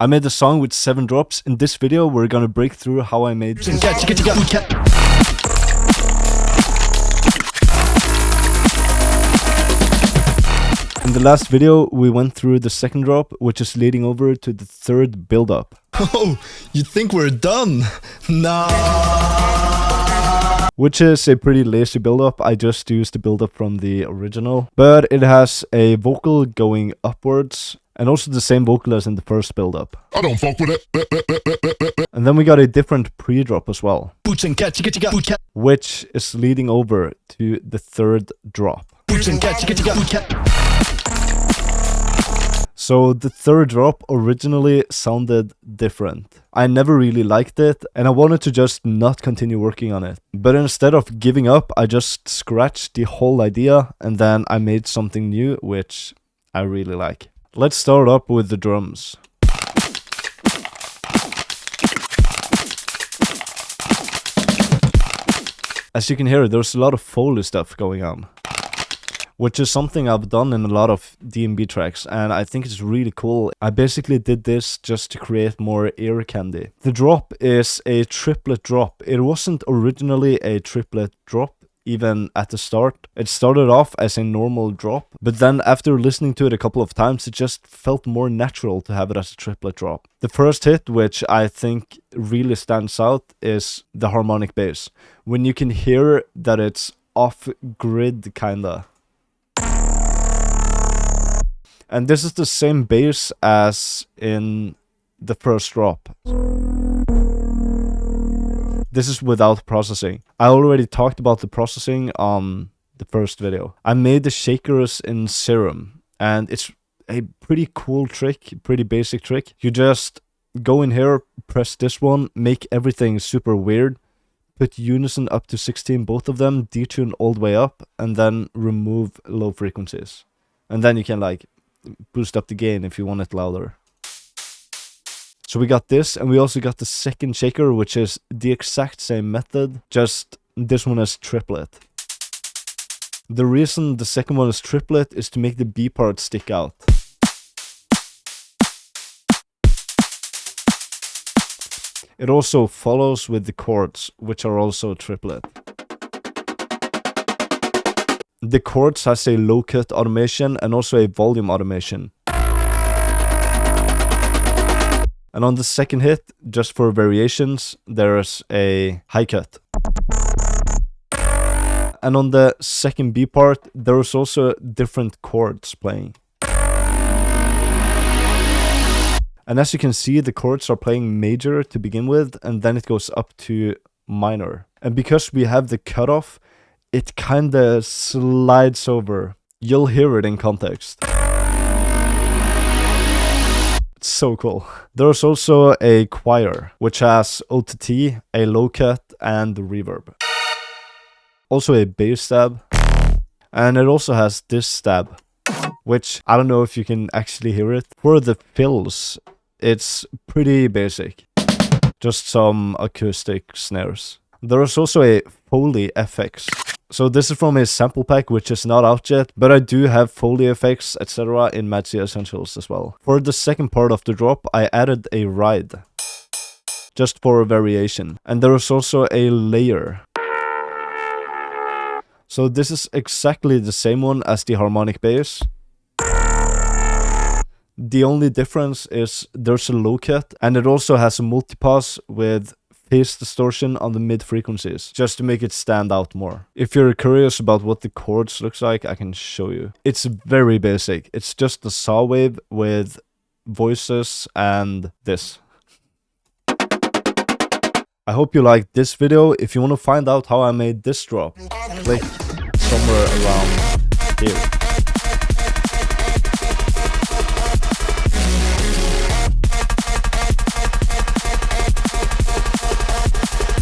I made a song with 7 drops. In this video, we're gonna break through how I made this. In the last video, we went through the second drop, which is leading over to the third build-up. Oh, you think we're done? Nah. Which is a pretty lazy build-up. I just used the build-up from the original. But it has a vocal going upwards, and also the same vocal as in the first build-up. I don't fuck with it. And then we got a different pre-drop as well, Boots and cat, which is leading over to the third drop. boots and cat. So the third drop originally sounded different. I never really liked it, and I wanted to just not continue working on it. But instead of giving up, I just scratched the whole idea, and then I made something new, which I really like. Let's start up with the drums. As you can hear, there's a lot of Foley stuff going on, which is something I've done in a lot of D&B tracks, and I think it's really cool. I basically did this just to create more ear candy. The drop is a triplet drop. It wasn't originally a triplet drop, even at the start. It started off as a normal drop, but then after listening to it a couple of times, it just felt more natural to have it as a triplet drop. The first hit, which I think really stands out, is the harmonic bass. When you can hear that it's off-grid kinda. And this is the same bass as in the first drop. This is without processing. I already talked about the processing on the first video. I made the shakers in Serum, and it's a pretty cool trick, pretty basic trick. You just go in here, press this one, make everything super weird, put unison up to 16, both of them, detune all the way up, and then remove low frequencies. And then you can like boost up the gain if you want it louder. So we got this, and we also got the second shaker, which is the exact same method, just this one is triplet. The reason the second one is triplet is to make the B part stick out. It also follows with the chords, which are also triplet. The chords has a low cut automation and also a volume automation. And on the second hit, just for variations, there's a high cut. And on the second B part, there's also different chords playing. And as you can see, the chords are playing major to begin with, and then it goes up to minor. And because we have the cutoff, it kinda slides over. You'll hear it in context. It's so cool. There's also a choir, which has OTT, a low cut, and reverb. Also a bass stab. And it also has this stab, which I don't know if you can actually hear it. For the fills, it's pretty basic. Just some acoustic snares. There is also a Foley FX. So this is from a sample pack, which is not out yet, but I do have Foley effects, etc. in Madsy Essentials as well. For the second part of the drop, I added a ride, just for a variation. And there is also a layer. So this is exactly the same one as the harmonic bass. The only difference is there's a low cut, and it also has a multipass with phase distortion on the mid frequencies, just to make it stand out more. If you're curious about what the chords looks like, I can show you. It's very basic. It's just a saw wave with voices and this. I hope you liked this video. If you want to find out how I made this drop, click somewhere around here.